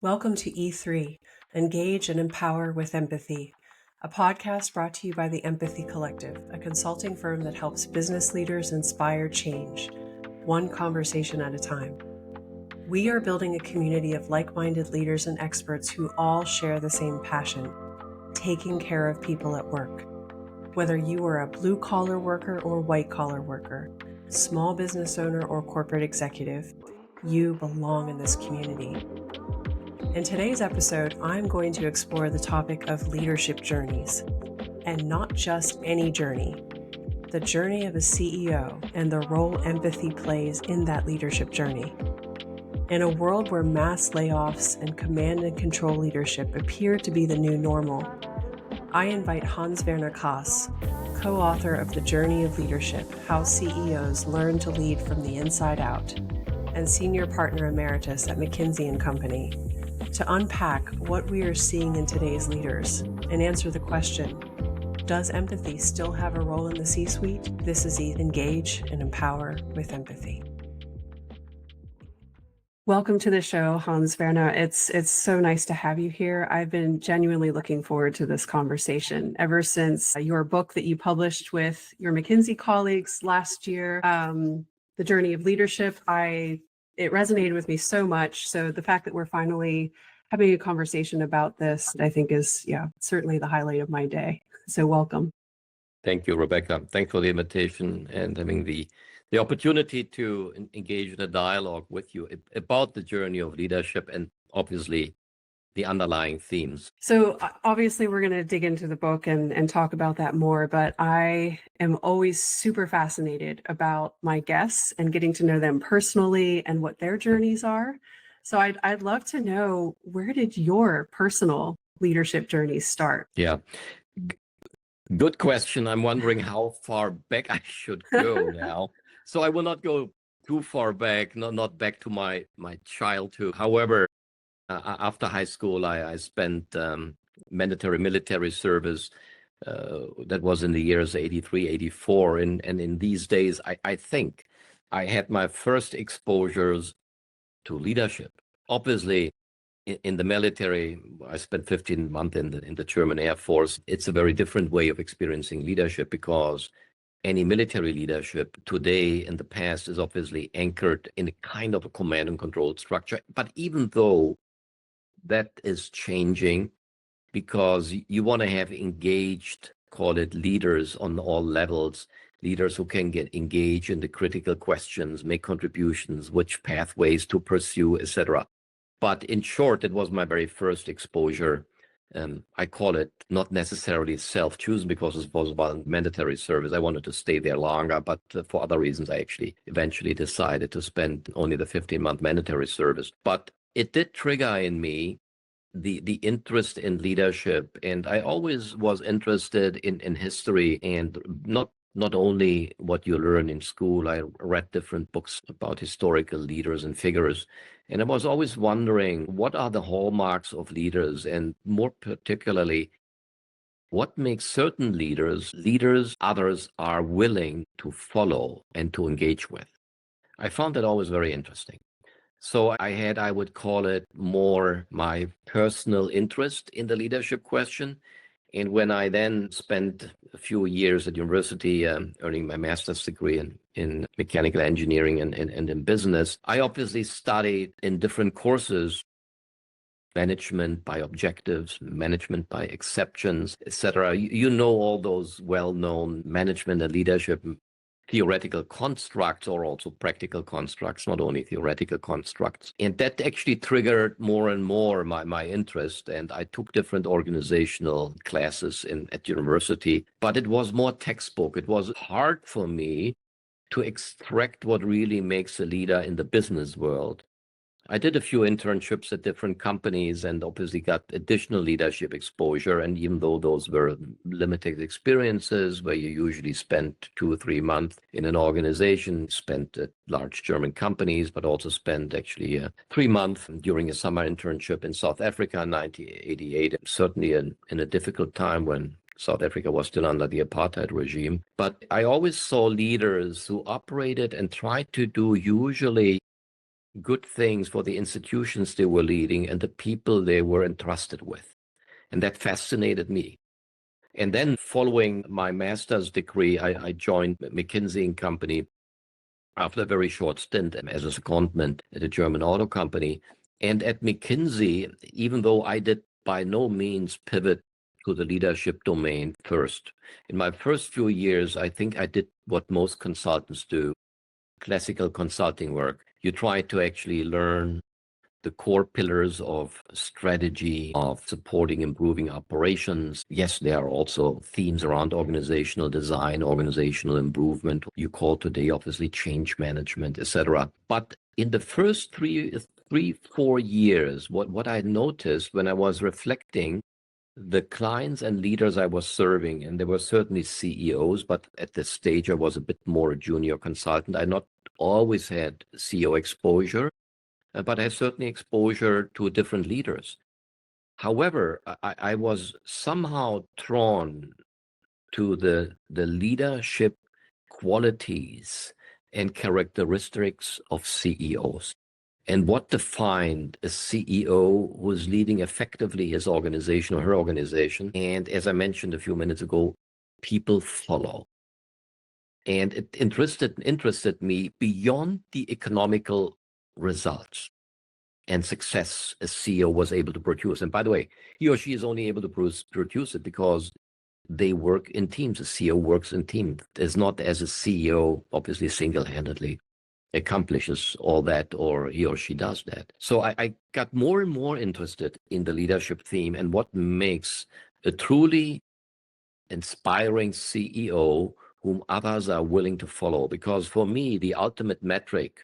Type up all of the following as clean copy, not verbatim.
Welcome to E3, Engage and Empower with Empathy, a podcast brought to you by the Empathy Collective, a consulting firm that helps business leaders inspire change, one conversation at a time. We are building a community of like-minded leaders and experts who all share the same passion, taking care of people at work. Whether you are a blue-collar worker or white-collar worker, small business owner or corporate executive, you belong in this community. In today's episode, I'm going to explore the topic of leadership journeys, and not just any journey, the journey of a CEO and the role empathy plays in that leadership journey. In a world where mass layoffs and command and control leadership appear to be the new normal, I invite Hans-Werner Kaas, co-author of The Journey of Leadership, How CEOs Learn to Lead from the Inside Out, and senior partner emeritus at McKinsey Company, to unpack what we are seeing in today's leaders and answer the question, does empathy still have a role in the C-suite? This is Engage and Empower with Empathy. Welcome to the show, Hans-Werner. It's so nice to have you here. I've been genuinely looking forward to this conversation ever since your book that you published with your McKinsey colleagues last year, The Journey of Leadership. It resonated with me so much. So the fact that we're finally having a conversation about this, I think is, certainly the highlight of my day. So welcome. Thank you, Rebecca. Thanks for the invitation and having the opportunity to engage in a dialogue with you about the journey of leadership and obviously the underlying themes. So obviously we're going to dig into the book and talk about that more, but I am always super fascinated about my guests and getting to know them personally and what their journeys are. So I'd love to know, where did your personal leadership journey start? Yeah, good question. I'm wondering how far back I should go now. So I will not go too far back, not back to my childhood. However, after high school, I spent mandatory military service. That was in the years 83, 84. And in these days, I think I had my first exposures to leadership. Obviously, in the military, I spent 15 months in the German Air Force. It's a very different way of experiencing leadership because any military leadership today in the past is obviously anchored in a kind of a command and control structure. But even though that is changing, because you want to have engaged, call it leaders on all levels, leaders who can get engaged in the critical questions, make contributions, which pathways to pursue, etc. But in short, it was my very first exposure. I call it not necessarily self-chosen because it was about mandatory service. I wanted to stay there longer, but for other reasons, I actually eventually decided to spend only the 15-month mandatory service. But it did trigger in me the interest in leadership. And I always was interested in history, and not only what you learn in school. I read different books about historical leaders and figures. And I was always wondering, what are the hallmarks of leaders? And more particularly, what makes certain leaders others are willing to follow and to engage with? I found that always very interesting. So I would call it more my personal interest in the leadership question. And when I then spent a few years at university earning my master's degree in mechanical engineering and in business, I obviously studied in different courses, management by objectives, management by exceptions, etc. You know all those well-known management and leadership theoretical constructs, or also practical constructs, not only theoretical constructs. And that actually triggered more and more my interest. And I took different organizational classes at university, but it was more textbook. It was hard for me to extract what really makes a leader in the business world. I did a few internships at different companies and obviously got additional leadership exposure. And even though those were limited experiences where you usually spent 2 or 3 months in an organization, spent at large German companies, but also spent actually 3 months during a summer internship in South Africa in 1988, certainly in a difficult time when South Africa was still under the apartheid regime. But I always saw leaders who operated and tried to do usually good things for the institutions they were leading and the people they were entrusted with. And that fascinated me. And then following my master's degree, I joined McKinsey Company after a very short stint as a secondment at a German auto company. And at McKinsey, even though I did by no means pivot to the leadership domain first, in my first few years, I think I did what most consultants do, classical consulting work. You try to actually learn the core pillars of strategy, of supporting, improving operations. Yes, there are also themes around organizational design, organizational improvement. You call today, obviously, change management, etc. But in the first 4 years, what I noticed when I was reflecting the clients and leaders I was serving, and there were certainly CEOs, but at this stage I was a bit more a junior consultant. I not always had CEO exposure, but I had certainly exposure to different leaders. However, I was somehow drawn to the leadership qualities and characteristics of CEOs. And what defined a CEO who is leading effectively his organization or her organization. And as I mentioned a few minutes ago, people follow. And it interested me beyond the economical results and success a CEO was able to produce. And by the way, he or she is only able to produce it because they work in teams. A CEO works in teams. It's not as a CEO, obviously single-handedly accomplishes all that, or he or she does that. So I got more and more interested in the leadership theme and what makes a truly inspiring CEO whom others are willing to follow. Because for me, the ultimate metric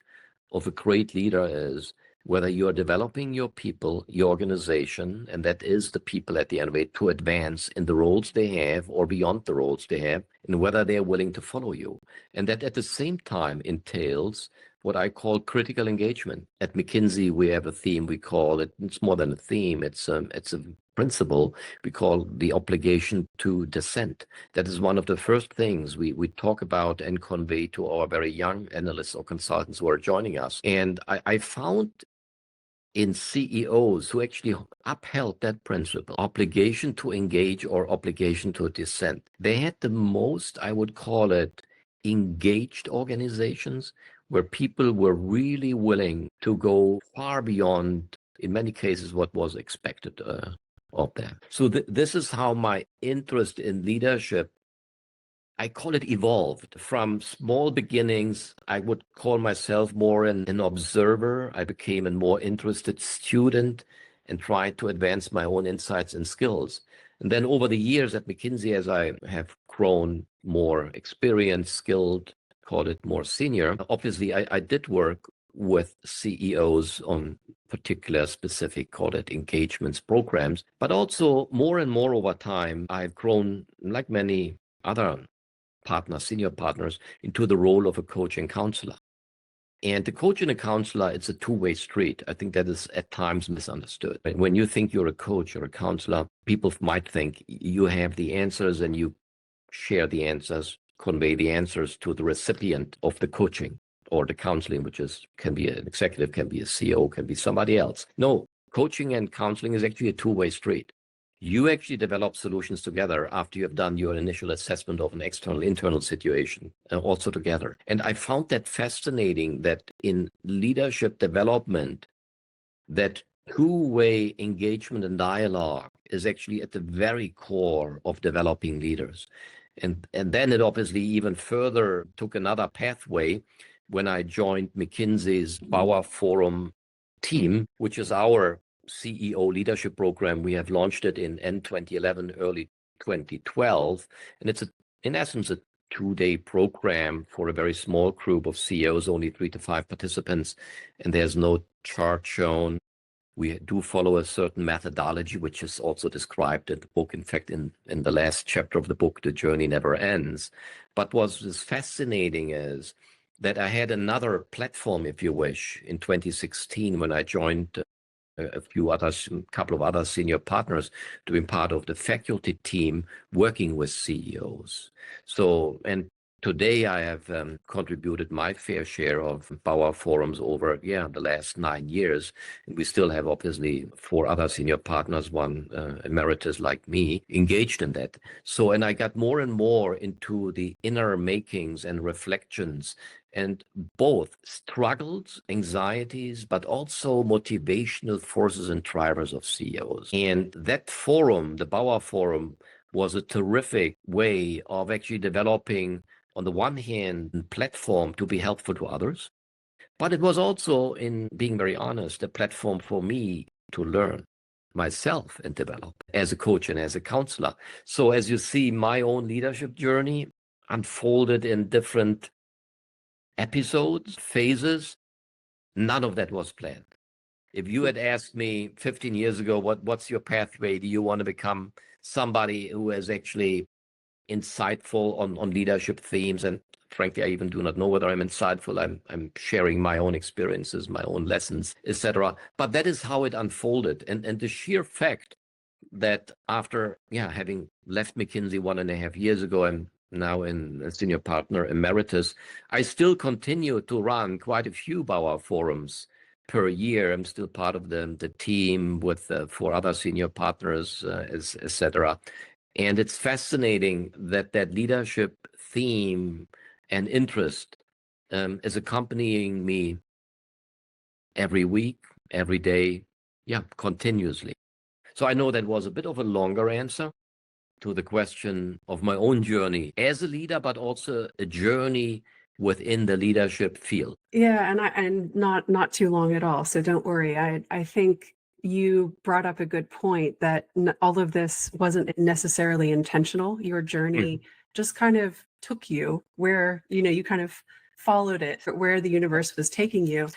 of a great leader is whether you are developing your people, your organization, and that is the people at the end of it, to advance in the roles they have or beyond the roles they have, and whether they are willing to follow you. And that at the same time entails what I call critical engagement. At McKinsey, we have a theme, we call it, it's more than a theme, it's a principle we call the obligation to dissent. That is one of the first things we talk about and convey to our very young analysts or consultants who are joining us. And I found in CEOs who actually upheld that principle, obligation to engage or obligation to dissent, they had the most, I would call it, engaged organizations where people were really willing to go far beyond, in many cases, what was expected of them. So this is how my interest in leadership, I call it, evolved from small beginnings. I would call myself more an observer. I became a more interested student and tried to advance my own insights and skills. And then over the years at McKinsey, as I have grown more experienced, skilled, call it more senior, obviously I did work with CEOs on particular specific, call it engagements programs, but also more and more over time, I've grown, like many other partners, senior partners, into the role of a coach and counselor. And the coach and a counselor, it's a two-way street. I think that is at times misunderstood. When you think you're a coach or a counselor, people might think you have the answers and you share the answers, convey the answers to the recipient of the coaching or the counseling, which can be an executive, can be a CEO, can be somebody else. No, coaching and counseling is actually a two-way street. You actually develop solutions together after you have done your initial assessment of an external, internal situation, also together. And I found that fascinating that in leadership development, that two-way engagement and dialogue is actually at the very core of developing leaders. And then it obviously even further took another pathway when I joined McKinsey's Bauer Forum team, which is our CEO leadership program. We have launched it in end 2011, early 2012. And it's, in essence, a 2-day program for a very small group of CEOs, only 3 to 5 participants. And there's no chart shown. We do follow a certain methodology, which is also described in the book. In fact, in the last chapter of the book, The Journey Never Ends. But what is fascinating is that I had another platform, if you wish, in 2016 when I joined a couple of other senior partners to be part of the faculty team working with CEOs. So, and today I have contributed my fair share of Bauer forums over the last 9 years. And we still have obviously 4 other senior partners, one emeritus like me, engaged in that. So, and I got more and more into the inner makings and reflections and both struggles, anxieties, but also motivational forces and drivers of CEOs. And that forum, the Bauer Forum, was a terrific way of actually developing, on the one hand, a platform to be helpful to others, but it was also, in being very honest, a platform for me to learn myself and develop as a coach and as a counselor. So as you see, my own leadership journey unfolded in different episodes, phases. None of that was planned. If you had asked me 15 years ago, what's your pathway? Do you want to become somebody who is actually insightful on leadership themes? And frankly, I even do not know whether I'm insightful. I'm sharing my own experiences, my own lessons, etc. But that is how it unfolded. And the sheer fact that after having left McKinsey 1.5 years ago, I'm now in a senior partner emeritus, I still continue to run quite a few Bauer forums per year. I'm still part of the team with 4 other senior partners, etc. And it's fascinating that leadership theme and interest is accompanying me every week, every day, continuously. So I know that was a bit of a longer answer to the question of my own journey as a leader, but also a journey within the leadership field. Yeah, and not too long at all. So don't worry. I think you brought up a good point that all of this wasn't necessarily intentional. Your journey just kind of took you where, you kind of followed it, where the universe was taking you.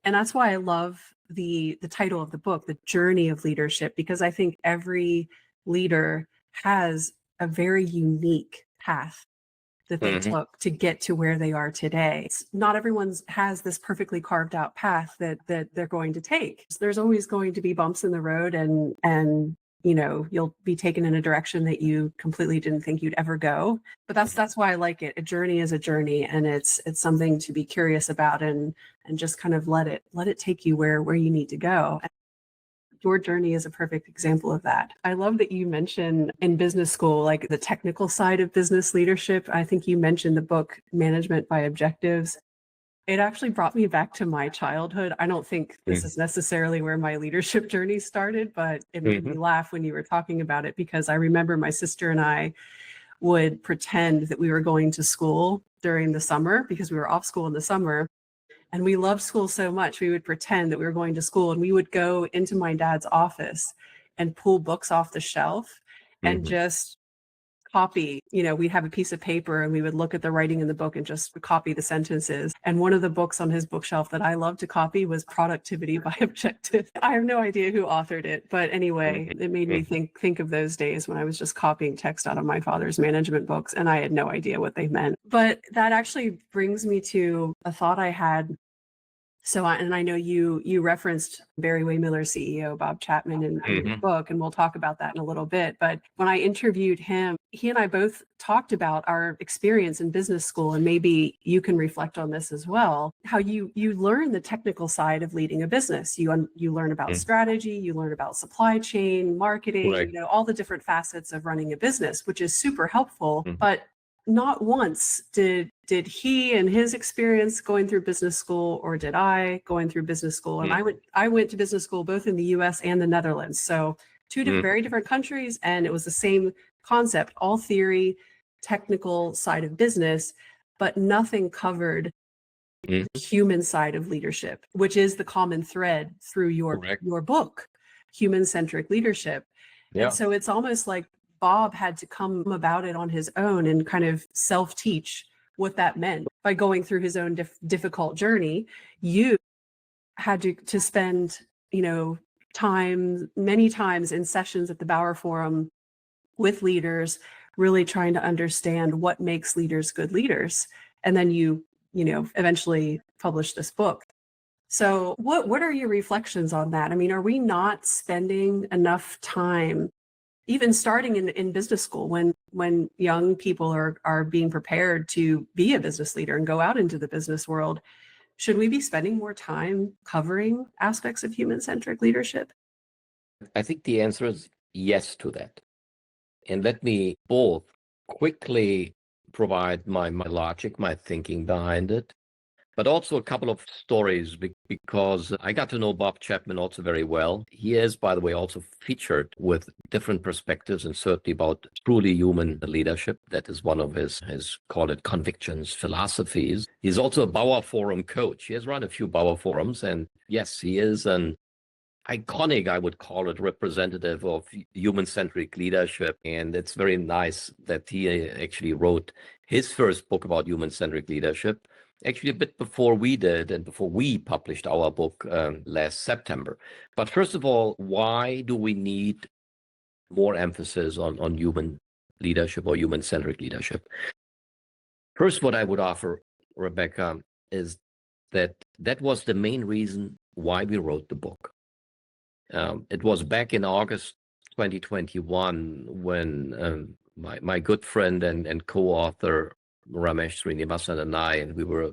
And that's why I love the title of the book, The Journey of Leadership, because I think every leader has a very unique path that they took to get to where they are today. Not everyone has this perfectly carved out path that they're going to take. There's always going to be bumps in the road, and you'll be taken in a direction that you completely didn't think you'd ever go. But that's why I like it. A journey is a journey, and it's something to be curious about and just kind of let it take you where you need to go. Your journey is a perfect example of that. I love that you mentioned in business school, like the technical side of business leadership. I think you mentioned the book Management by Objectives. It actually brought me back to my childhood. I don't think this is necessarily where my leadership journey started, but it made me laugh when you were talking about it, because I remember my sister and I would pretend that we were going to school during the summer, because we were off school in the summer. And we loved school so much, we would pretend that we were going to school, and we would go into my dad's office and pull books off the shelf and just copy. We'd have a piece of paper and we would look at the writing in the book and just copy the sentences. And one of the books on his bookshelf that I loved to copy was Productivity by Objective. I have no idea who authored it, but anyway, it made me think of those days when I was just copying text out of my father's management books and I had no idea what they meant. But that actually brings me to a thought I had. So, and I know you referenced Barry Waymiller's CEO, Bob Chapman, in your book, and we'll talk about that in a little bit. But when I interviewed him, he and I both talked about our experience in business school, and maybe you can reflect on this as well, how you learn the technical side of leading a business. You learn about strategy, you learn about supply chain, marketing, all the different facets of running a business, which is super helpful. But not once did he and his experience going through business school, or did I going through business school. And I went to business school both in the US and the Netherlands. So 2 very different countries, and it was the same concept, all theory, technical side of business, but nothing covered the human side of leadership, which is the common thread through your book, Human-Centric Leadership. And so it's almost like Bob had to come about it on his own and kind of self-teach what that meant by going through his own difficult journey. You had to spend, many times in sessions at the Bauer Forum with leaders, really trying to understand what makes leaders good leaders. And then you eventually published this book. So what are your reflections on that? I mean, are we not spending enough time even starting in business school, when young people are being prepared to be a business leader and go out into the business world, should we be spending more time covering aspects of human-centric leadership? I think the answer is yes to that. And let me both quickly provide my logic, my thinking behind it, but also a couple of stories because I got to know Bob Chapman also very well. He is, by the way, also featured with different perspectives and certainly about truly human leadership. That is one of his call it convictions, philosophies. He's also a Bauer Forum coach. He has run a few Bauer Forums, and yes, he is an iconic, I would call it, representative of human-centric leadership. And it's very nice that he actually wrote his first book about human-centric leadership, actually a bit before we did and before we published our book last September. But first of all, why do we need more emphasis on human leadership or human-centric leadership? First, what I would offer, Rebecca, is that was the main reason why we wrote the book. It was back in August 2021 when my good friend and co-author Ramesh Srinivasan and I, and we were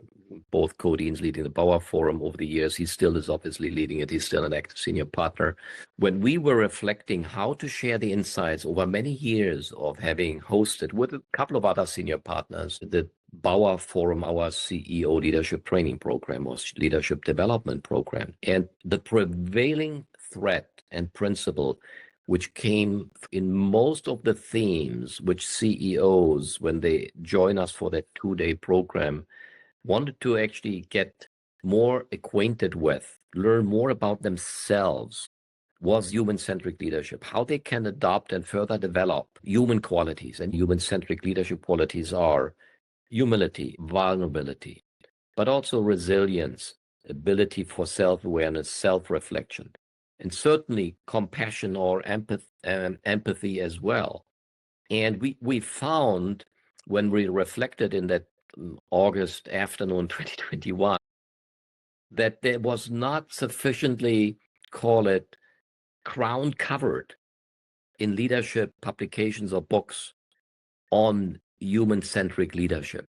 both co-deans leading the Bauer Forum over the years. He still is obviously leading it. He's still an active senior partner. When we were reflecting how to share the insights over many years of having hosted with a couple of other senior partners, the Bauer Forum, our CEO leadership training program or leadership development program, and the prevailing thread and principle which came in most of the themes which CEOs, when they join us for that 2-day program, wanted to actually get more acquainted with, learn more about themselves, was human-centric leadership, how they can adopt and further develop human qualities. And human-centric leadership qualities are humility, vulnerability, but also resilience, ability for self-awareness, self-reflection, and certainly compassion or empathy as well. And we found when we reflected in that August afternoon 2021 that there was not sufficiently, call it, ground covered in leadership publications or books on human-centric leadership.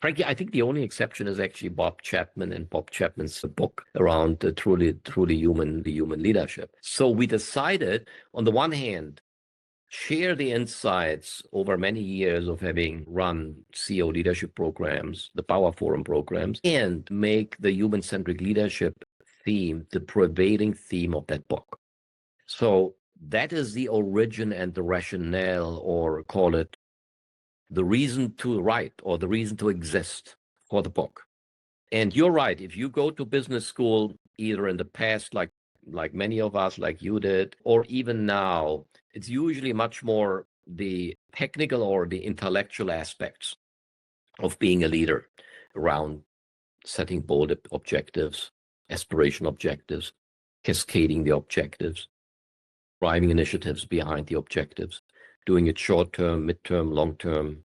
Frankly, I think the only exception is actually Bob Chapman and Bob Chapman's book around truly human leadership. So we decided, on the one hand, share the insights over many years of having run CEO leadership programs, the Bauer Forum programs, and make the human-centric leadership theme the prevailing theme of that book. So that is the origin and the rationale, or call it the reason to write or the reason to exist for the book. And you're right, if you go to business school, either in the past, like many of us, like you did, or even now, it's usually much more the technical or the intellectual aspects of being a leader around setting bold objectives, aspiration objectives, cascading the objectives, driving initiatives behind the objectives, doing it short-term, mid-term, long-term,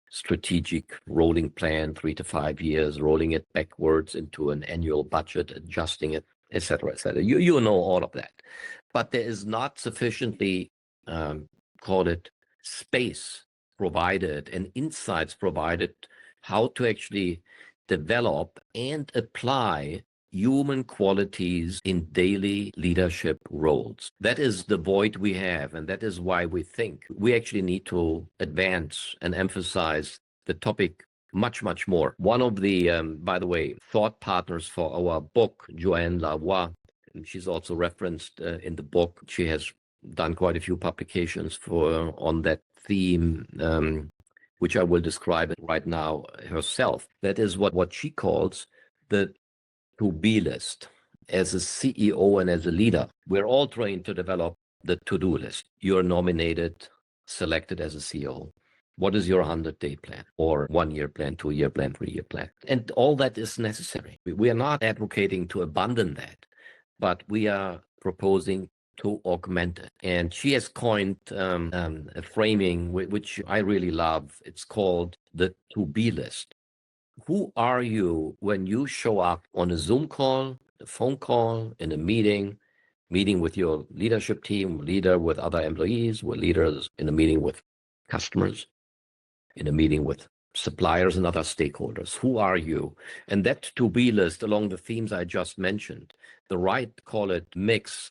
strategic rolling plan, 3 to 5 years, rolling it backwards into an annual budget, adjusting it, et cetera, et cetera. You know all of that. But there is not sufficiently, call it, space provided and insights provided how to actually develop and apply human qualities in daily leadership roles. That is the void we have, and that is why we think we actually need to advance and emphasize the topic much, much more. One of the, by the way, thought partners for our book, Joanne Lavoie, and she's also referenced in the book. She has done quite a few publications on that theme, which I will describe right now herself. That is what she calls the to-be list. As a CEO and as a leader, we're all trained to develop the to-do list. You're nominated, selected as a CEO. What is your 100-day plan or 1-year plan, 2-year plan, 3-year plan? And all that is necessary. We are not advocating to abandon that, but we are proposing to augment it. And she has coined a framing which I really love. It's called the to-be list. Who are you when you show up on a Zoom call, a phone call, in a meeting, meeting with your leadership team, leader with other employees, with leaders, in a meeting with customers, in a meeting with suppliers and other stakeholders. Who are you? And that to-be list along the themes I just mentioned, the right, call it mix.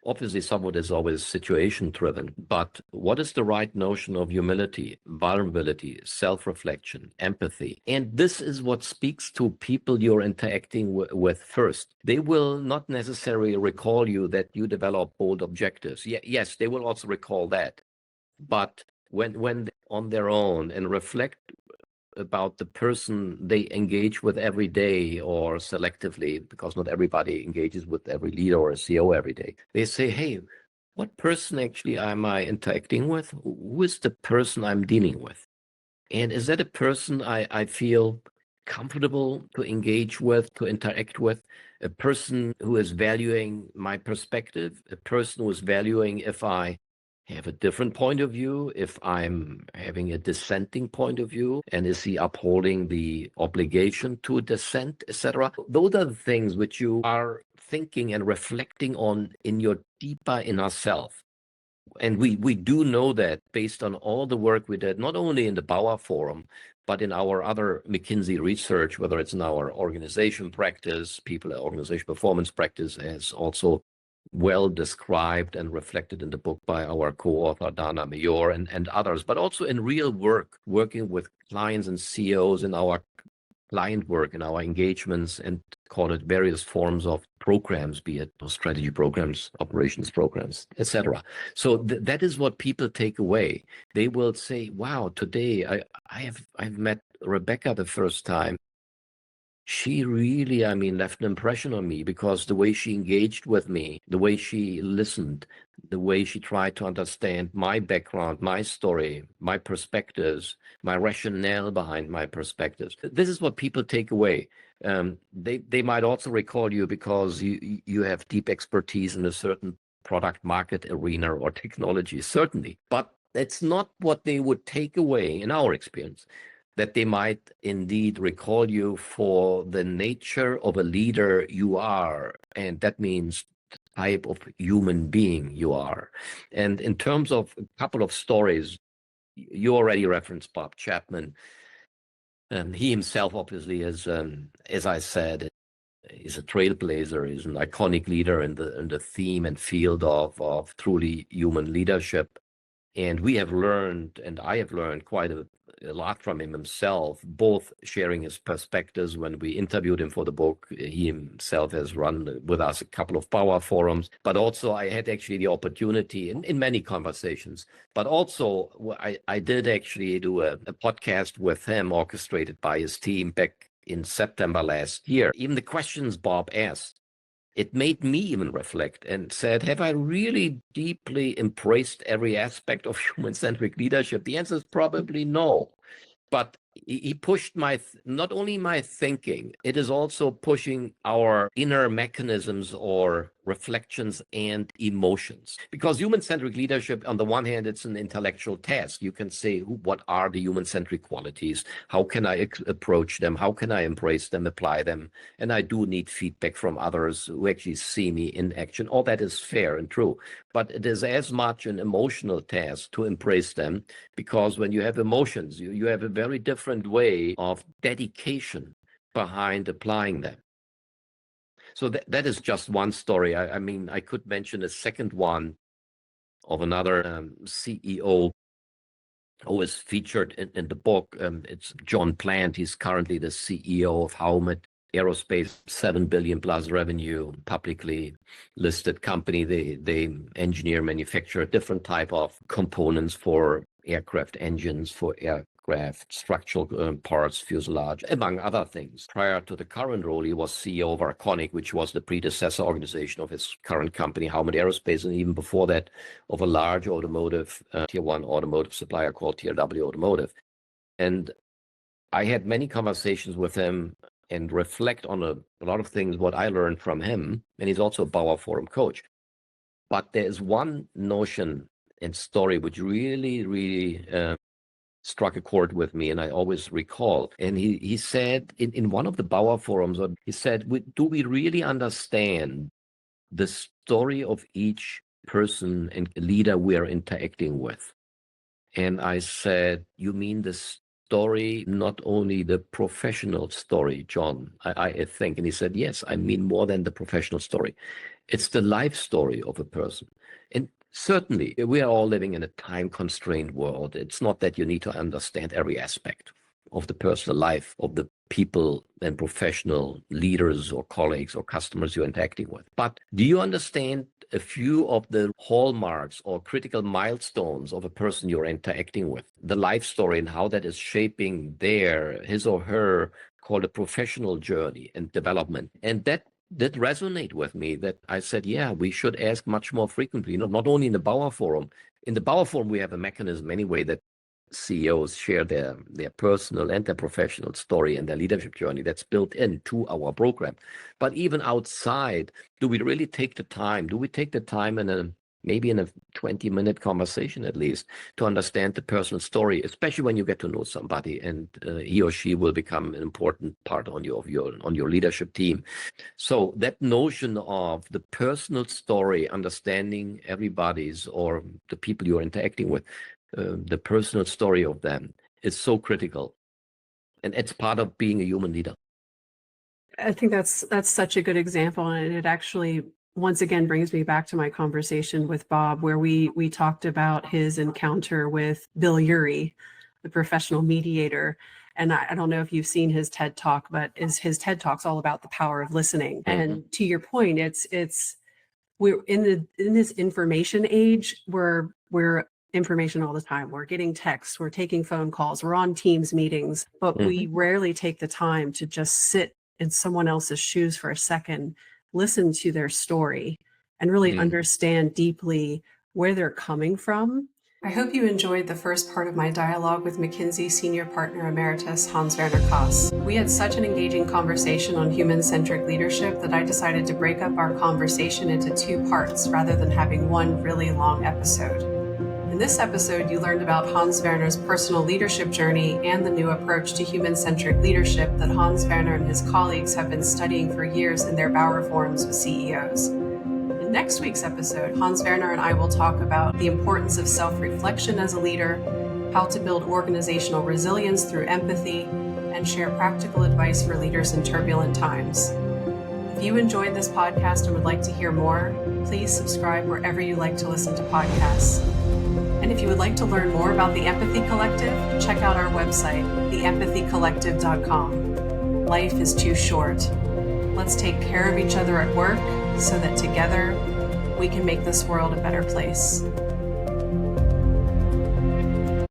Obviously, some of it is always situation-driven, but what is the right notion of humility, vulnerability, self-reflection, empathy? And this is what speaks to people you're interacting with first. They will not necessarily recall you that you develop bold objectives. Yes, they will also recall that. But when on their own and reflect about the person they engage with every day or selectively, because not everybody engages with every leader or a CEO every day. They say, hey, what person actually am I interacting with? Who is the person I'm dealing with? And is that a person I feel comfortable to engage with, to interact with? A person who is valuing my perspective, a person who is valuing if I have a different point of view, if I'm having a dissenting point of view, and is he upholding the obligation to dissent, etc. Those are the things which you are thinking and reflecting on in your deeper inner self. And we do know that based on all the work we did, not only in the Bauer Forum, but in our other McKinsey research, whether it's in our organization practice, people organization performance practice, as also well described and reflected in the book by our co-author Dana Mayor and others, but also in real work, working with clients and CEOs in our client work, in our engagements, and call it various forms of programs, be it strategy programs, operations programs, etc. So that is what people take away. They will say, wow, today I've met Rebecca the first time. She really, left an impression on me because the way she engaged with me, the way she listened, the way she tried to understand my background, my story, my perspectives, my rationale behind my perspectives. This is what people take away. They might also recall you because you have deep expertise in a certain product market arena or technology, certainly. But that's not what they would take away in our experience, that they might indeed recall you for the nature of a leader you are. And that means the type of human being you are. And in terms of a couple of stories, you already referenced Bob Chapman. He himself obviously is, as I said, is a trailblazer, is an iconic leader in the theme and field of truly human leadership. And we have learned, and I have learned quite a lot from him himself, both sharing his perspectives when we interviewed him for the book. He himself has run with us a couple of Power Forums, but also I had actually the opportunity in many conversations, but also I did actually do a podcast with him orchestrated by his team back in September last year. Even the questions Bob asked, it made me even reflect and said, have I really deeply embraced every aspect of human-centric leadership? The answer is probably no. But he pushed not only my thinking, it is also pushing our inner mechanisms or reflections and emotions. Because human-centric leadership, on the one hand, it's an intellectual task. You can say, what are the human-centric qualities? How can I approach them? How can I embrace them, apply them? And I do need feedback from others who actually see me in action. All that is fair and true. But it is as much an emotional task to embrace them, because when you have emotions, you have a very different way of dedication behind applying them. So that is just one story. I could mention a second one of another CEO who is featured in the book. It's John Plant. He's currently the CEO of Howmet Aerospace, 7 billion plus revenue, publicly listed company. They engineer, manufacture a different type of components for aircraft engines, for aircraft structural parts, fuselage, among other things. Prior to the current role, he was CEO of Arconic, which was the predecessor organization of his current company, Howmet Aerospace, and even before that, of a large automotive, tier one automotive supplier called TRW Automotive. And I had many conversations with him and reflect on a lot of things, what I learned from him. And he's also a Bauer Forum coach. But there's one notion and story which really struck a chord with me, and I always recall. And he said in one of the Bauer Forums, he said, do we really understand the story of each person and leader we are interacting with. And I said, you mean the story, not only the professional story, John, I think. And he said, yes, I mean more than the professional story. It's the life story of a person. And certainly, we are all living in a time-constrained world. It's not that you need to understand every aspect of the personal life of the people and professional leaders or colleagues or customers you're interacting with. But do you understand a few of the hallmarks or critical milestones of a person you're interacting with, the life story and how that is shaping his or her, called a professional journey and development? And that resonate with me, that I said, yeah, we should ask much more frequently, not only in the Bauer Forum. In the Bauer Forum, we have a mechanism anyway that CEOs share their personal and their professional story and their leadership journey. That's built into our program. But even outside, do we really take the time? Do we take the time maybe in a 20-minute conversation at least, to understand the personal story, especially when you get to know somebody and he or she will become an important part on your leadership team. So that notion of the personal story, understanding everybody's or the people you're interacting with, the personal story of them is so critical. And it's part of being a human leader. I think that's such a good example. And it actually, once again, brings me back to my conversation with Bob, where we talked about his encounter with Bill Urey, the professional mediator. And I don't know if you've seen his TED Talk, but his TED Talk's all about the power of listening. Mm-hmm. And to your point, we're in this information age where we're information all the time. We're getting texts, we're taking phone calls, we're on Teams meetings, but we rarely take the time to just sit in someone else's shoes for a second, listen to their story, and really understand deeply where they're coming from. I hope you enjoyed the first part of my dialogue with McKinsey Senior Partner Emeritus Hans-Werner Kaas. We had such an engaging conversation on human-centric leadership that I decided to break up our conversation into 2 parts rather than having one really long episode. In this episode, you learned about Hans-Werner's personal leadership journey and the new approach to human-centric leadership that Hans-Werner and his colleagues have been studying for years in their Bauer Forums with CEOs. In next week's episode, Hans-Werner and I will talk about the importance of self-reflection as a leader, how to build organizational resilience through empathy, and share practical advice for leaders in turbulent times. If you enjoyed this podcast and would like to hear more, please subscribe wherever you like to listen to podcasts. And if you would like to learn more about the Empathy Collective, check out our website, theempathycollective.com. Life is too short. Let's take care of each other at work so that together we can make this world a better place.